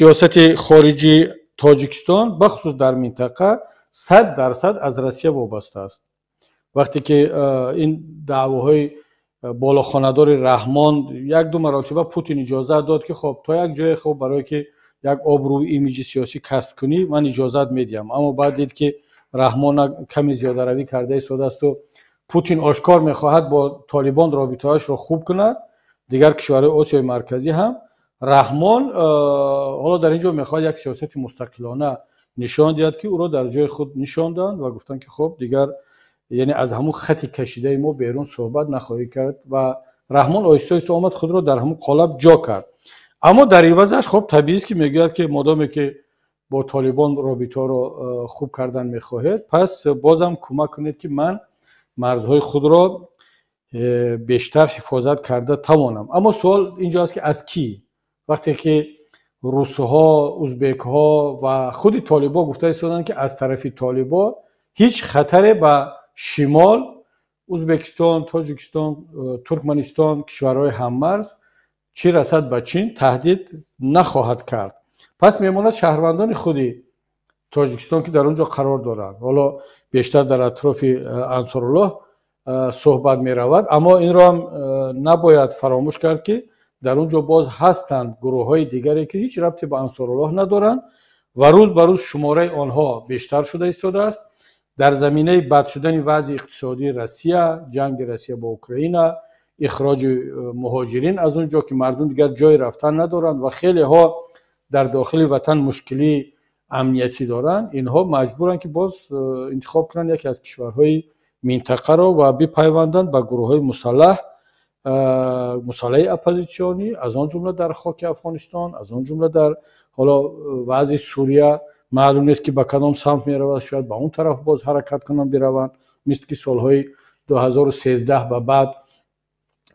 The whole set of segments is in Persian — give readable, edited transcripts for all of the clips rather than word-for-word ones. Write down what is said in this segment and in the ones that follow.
سیاست خارجی تاجیکستان بخصوص در منطقه 100% از روسیه وابسته است. وقتی که این دعواهای بالاخانه‌دار رحمان یک دو مرتبه پوتین اجازه داد که خب تا یک جای خوب برای که یک آبرو ایمیج سیاسی کسب کنی من اجازت میدیم، اما بعد دید که رحمان کمی زیاده روی کرده ایستاده است و پوتین آشکار میخواهد با طالبان رابطه‌اش را خوب کند. دیگر کشورهای آسیای مرکزی هم رحمان حالا در اینجا میخواد یک سیاست مستقلانه نشان دهد که او را در جای خود نشاندند و گفتند که خب دیگر یعنی از همون خط کشیده ما بیرون صحبت نخواهی کرد و رحمان آیسته آیسته آمد خود را در همون قالب جا کرد. اما در عوضش خب طبیعی است که میگوید که مادامی که با طالبان رابطه را خوب کردن میخواهد پس بازم کمک کنید که من مرزهای خود را بیشتر حفاظت کرده توانم. اما سوال اینجا است که از کی؟ وقتی که روس‌ها، ازبک‌ها و خود طالبان گفته ایستادند که از طرف طالبان هیچ خطری به شمال ازبکستان، تاجیکستان، ترکمنستان، کشورهای هممرز چی رسد به چین تهدید نخواهد کرد. پس میماند شهروندان خودی تاجیکستان که در اونجا قرار دارند، حالا بیشتر در اطراف انصارالله صحبت می رود، اما این را هم نباید فراموش کرد که در اونجا باز هستند گروه های دیگری که هیچ ربطی به انصارالله ندارند و روز به روز شماره آنها بیشتر شده ایستاده است. در زمینه بد شدن وضع اقتصادی روسیه، جنگ روسیه با اوکراین، اخراج مهاجرین از اونجا که مردم دیگر جای رفتن ندارند و خیلی ها در داخل وطن مشکلی امنیتی دارند، اینها مجبورند که باز انتخاب کنند یکی از کشورهای منطقه را و بپیوندند به گروه های مسلح اپوزیسیونی، از آن جمله در خاک افغانستان، از آن جمله در حالا وضع سوریه معلوم نیست که به کدام سمت می رود، شاید به اون طرف باز حرکت کنند بروند، مثل که سالهای 2013 و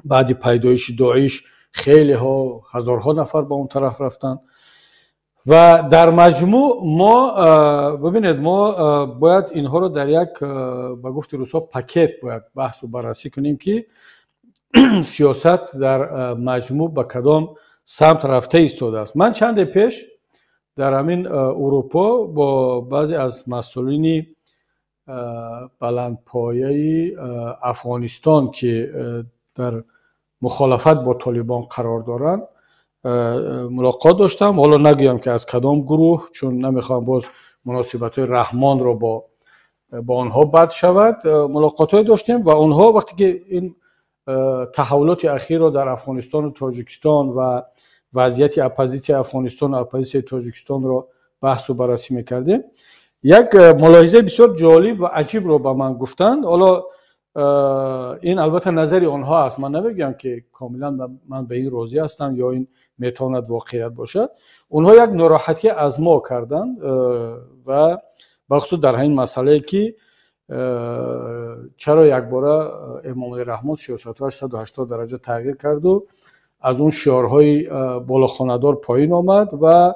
بعد پیدایش داعش خیلی ها هزارها نفر به اون طرف رفتند. و در مجموع ما ببینید ما باید اینها رو در یک به گفت روسا پاکت باید بحث و بررسی کنیم که سیاست در مجموع به کدام سمت رفته ایستاده است. من چند پیش در همین اروپا با بعضی از مسئولین بلندپایه افغانستان که در مخالفت با طالبان قرار دارند ملاقات داشتم. حالا نگویم که از کدام گروه، چون نمیخوام باز مناسبت رحمان رو با آنها بد شود. ملاقات های داشتیم و آنها وقتی که این تحولات اخیر رو در افغانستان و تاجیکستان و وضعیت اپوزیسیون افغانستان و اپوزیسیون تاجیکستان رو بحث و بررسی میکردیم، یک ملاحظه بسیار جالب و عجیب رو به من گفتند. حالا این البته نظری آنها است، من نمیگم که کاملا من به این راضی هستم یا این میتواند واقعیت باشد. اونها یک ناراحتی از ما کردند و بخصوص در این مسئله که چرا یک باره امام علی رحمان سیاست‌هاش 180 درجه تغییر کرد و از اون شعارهای بالاخانه‌دار پایین آمد و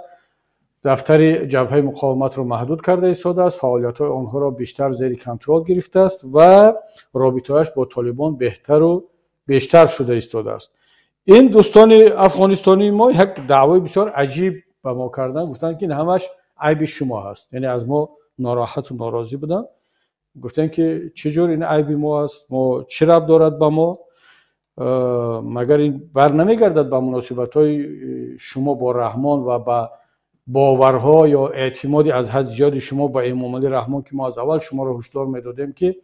دفتر جبهه مقاومت را محدود کرده ایستاده است، فعالیت‌های آنها را بیشتر زیر کنترل گرفته است و رابطه‌اش با طالبان بهتر و بیشتر شده ایستاده است. این دوستان افغانستانی ما یک دعوای بسیار عجیب به ما کردن، گفتن که همش عیب شما هست، یعنی از ما ناراحت و ناراضی بودن. گفتن که چجور این عیب ما است، ما چه ربط دارد به ما، مگر این بر نمیگردد به مناسبت‌های شما با رحمان و با باورها یا اعتمادی از حد زیاد شما با امام علی رحمان که ما از اول شما را هشدار میدادیم که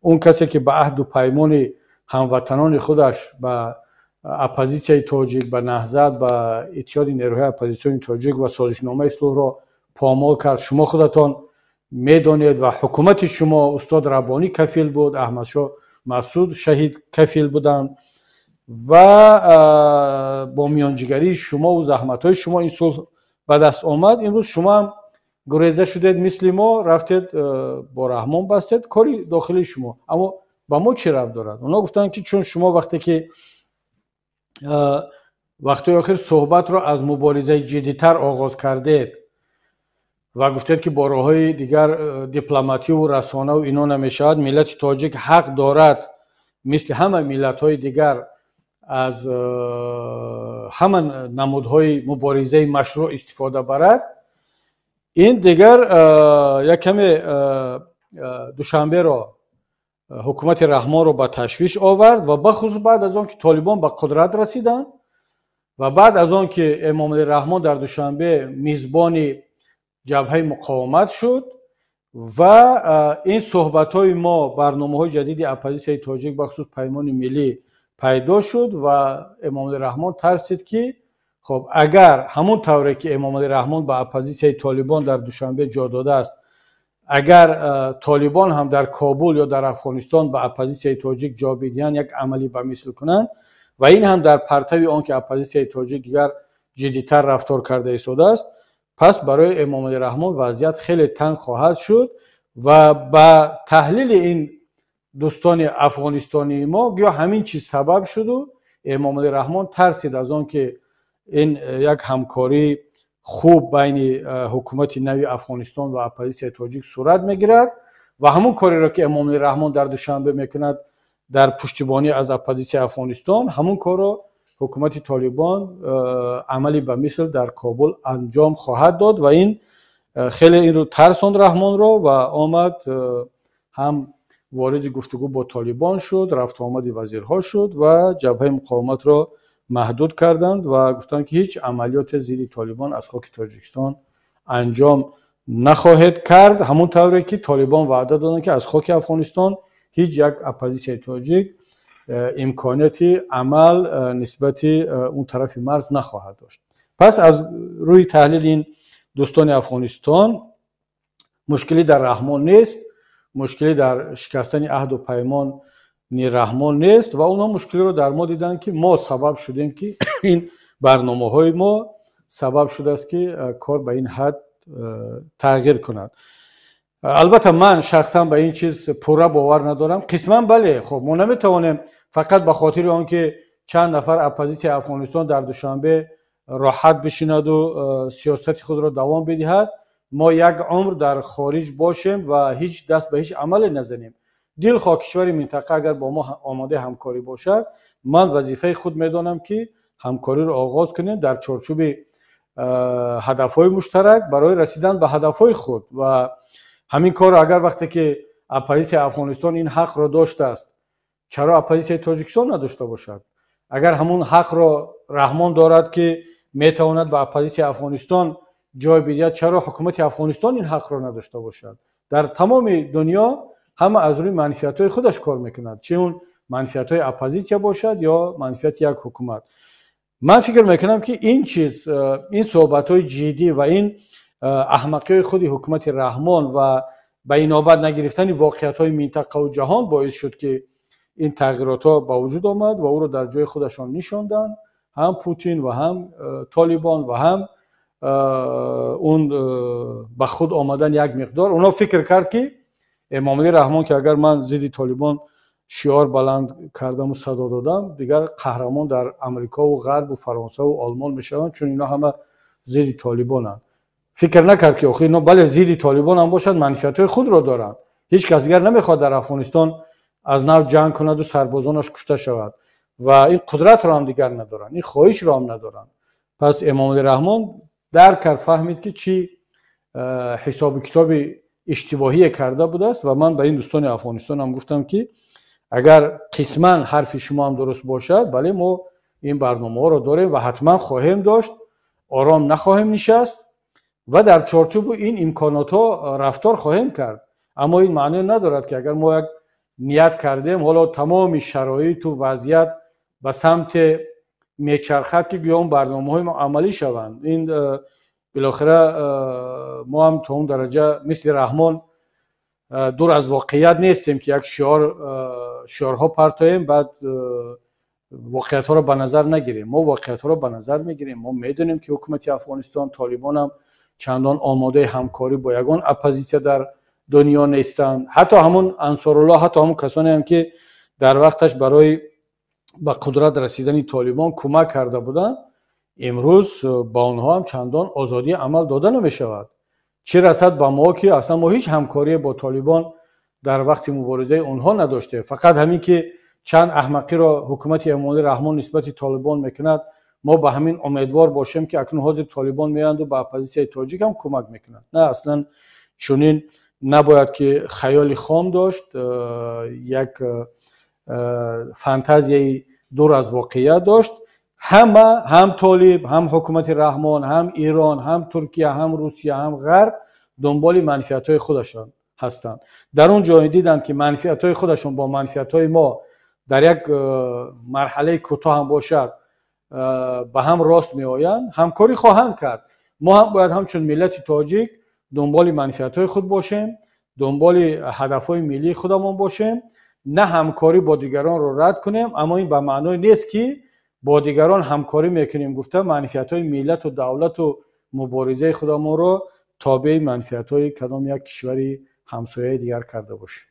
اون کسی که به عهد و پیمان هموطنان خودش به اپوزیسیون تاجیک، به نهضت، به اتحاد نیروهای اپوزیسیون تاجیک و سازشنامه اصلاح را پامال کرد. شما خودتان میدانید و حکومت شما استاد ربانی کفیل بود، احمدشاه مسعود شهید کفیل بودند و با میانجیگری شما و زحمت‌های شما این صلح به دست آمد. امروز شما هم گریزه شدید مثل ما، رفتید با رحمان بستید، کاری داخلی شما، اما با ما چه ربط دارد؟ اونا گفتن که چون شما وقتی که وقتی آخر صحبت را از مبارزه جدی‌تر آغاز کردید و گفتید که با راه‌های دیگر دیپلماتی و رسانه و اینا نمیشود، ملت تاجیک حق دارد مثل همه ملت‌های دیگر از همان نمودهای مبارزه مشروع استفاده برد، این دیگر یک کمی دوشنبه را حکومت رحمان رو به تشویش آورد و بخصوص بعد از آن که طالبان به قدرت رسیدند و بعد از آن که امام علی رحمان در دوشنبه میزبان جبهه مقاومت شد و این صحبت های ما برنامه های جدید اپوزیسیون تاجیک بخصوص پیمان ملی پیدا شد و امام علی رحمان ترسید که خب اگر همون طوری که امام علی رحمان به اپوزیسیون طالبان در دوشنبه جا داده است، اگر طالبان هم در کابل یا در افغانستان به اپوزیسیون تاجیک جا بدهند یک عملی به مثل کنند و این هم در پرتو آن که اپوزیسیون تاجیک دیگر جدیتر رفتار کرده ایستاده است، پس برای امام علی رحمان وضعیت خیلی تنگ خواهد شد و با تحلیل این دوستان افغانستانی ما یا همین چیز سبب شد و امام علی رحمان ترسید از آن که این یک همکاری خوب بین حکومت نوی افغانستان و اپوزیسیون تاجیک صورت میگیرد و همون کاری را که امام علی رحمان در دوشنبه میکند در پشتیبانی از اپوزیسیون افغانستان، همون کار را حکومت طالبان عملی به مثل در کابل انجام خواهد داد و این خیلی این رو ترساند رحمان را و آمد هم وارد گفتگو با طالبان شد، رفت آمد وزیرها شد و جبهه مقاومت را محدود کردند و گفتند که هیچ عملیات ضد طالبان از خاک تاجیکستان انجام نخواهد کرد، همون طوری که طالبان وعده دادند که از خاک افغانستان هیچ یک اپوزیسیون تاجیک امکانیتی عمل نسبت اون طرف مرز نخواهد داشت. پس از روی تحلیل این دوستان افغانستان مشکلی در رحمان نیست، مشکلی در شکستن عهد و پیمان رحمان نیست و اونا مشکلی رو در ما دیدن که ما سبب شدیم که این برنامه های ما سبب شده است که کار به این حد تغییر کند. البته من شخصا به این چیز پوره باور ندارم، قسما بله، خب ما نمیتوانیم فقط به خاطر آنکه چند نفر اپوزیسیون افغانستان در دوشنبه راحت بشیند و سیاست خود را دوام بدهد ما یک عمر در خارج باشیم و هیچ دست به هیچ عمل نزنیم. دل خواه کشور منطقه اگر با ما آماده همکاری باشد، من وظیفه خود میدانم که همکاری را آغاز کنیم در چارچوب هدفهای مشترک برای رسیدن به هدفهای خود و همین کار اگر وقتی که اپوزیسیون افغانستان این حق را داشته است، چرا اپوزیسیون تاجیکستان نداشته باشد؟ اگر همون حق را رحمان دارد که میتواند به اپوزیسیون افغانستان جای بدهد، چرا حکومت افغانستان این حق را نداشته باشد؟ در تمام دنیا همه از روی منفعت‌های خودش کار میکند، چه اون منفعت‌های اپوزیسیون باشد یا منفعت یک حکومت. من فکر میکنم که این چیز، این صحبت‌های جدی و این احمقی خود حکومت رحمان و به این نوبت نگرفتن واقعیت‌های منطقه و جهان باعث شد که این تغییرات‌ها به وجود آمد و او را در جای خودشان نشاندن، هم پوتین و هم طالبان و هم اون به خود آمدن یک مقدار. اونا فکر کرد که امام علی رحمان که اگر من ضد طالبان شعار بلند کردم و صدا دادم، دیگر قهرمان در امریکا و غرب و فرانسه و آلمان میشوند، چون اینا همه ضد طالبانند. فکر نکرد که اینا بله ضد طالبان هم باشد، منفعت‌های خود را دارند. هیچ کس دیگر نمیخواد در افغانستان از نو جنگ کند و سربازانش کشته شود و این قدرت را هم دیگر ندارند، این خواهش را هم ندارند. پس امام علی رحمان درک کرد، فهمید که چی حساب کتاب اشتباهی کرده بوده است و من به این دوستان افغانستان هم گفتم که اگر قسما حرف شما هم درست باشد، بله ما این برنامه ها را داریم و حتما خواهیم داشت، آرام نخواهیم نشست و در چارچوب این امکانات ها رفتار خواهیم کرد. اما این معنی ندارد که اگر ما یک نیت کردیم حالا تمام شرایط و وضعیت به سمت میچرخد که گویا اون برنامه‌های ما عملی شوند. این بالاخره ما هم تا اون درجه مثل رحمان دور از واقعیت نیستیم که یک شعارها پرتاییم بعد واقعیت ها را به نظر نگیریم. ما واقعیت ها را به نظر میگیریم. ما میدونیم که حکومت افغانستان، طالبان هم چندان آماده همکاری با یگان اپوزیسیون در دنیا نیستند. حتی همون انصارالله، حتی همون کسانی هم که در وقتش برای به قدرت رسیدن طالبان کمک کرده بودند، امروز با آنها هم چندان آزادی عمل داده نمی شود. چه رسد به ما که اصلا ما هیچ همکاری با طالبان در وقت مبارزه اونها نداشته. فقط همین که چند احمقی را حکومت امامزاده رحمان نسبت طالبان میکند، ما به همین امیدوار باشیم که اکنون حاضر طالبان میاند و به اپوزیسیون تاجیک هم کمک میکنند. نه، اصلا چنین نباید که خیال خام داشت، یک فانتزیای دور از واقعیت داشت. هم طالب، هم حکومت رحمان، هم ایران، هم ترکیه، هم روسیه، هم غرب دنبال منفعت‌های خودشان هستند. در اون جای دیدند که منفعت‌های خودشان با منفعت‌های ما در یک مرحله کوتاه هم باشد به هم راست میآیند، همکاری خواهند کرد. ما هم باید همچون ملت تاجیک دنبال منفعت‌های خود باشیم، دنبال هدف‌های ملی خودمان باشیم، نه همکاری با دیگران رو رد کنیم. اما این به معنای نیست که با دیگران همکاری میکنیم گفته منفعت‌های ملت و دولت و مبارزه خودمان رو تابع منفعت‌های کدام یک کشوری همسایه دیگر کرده باشیم.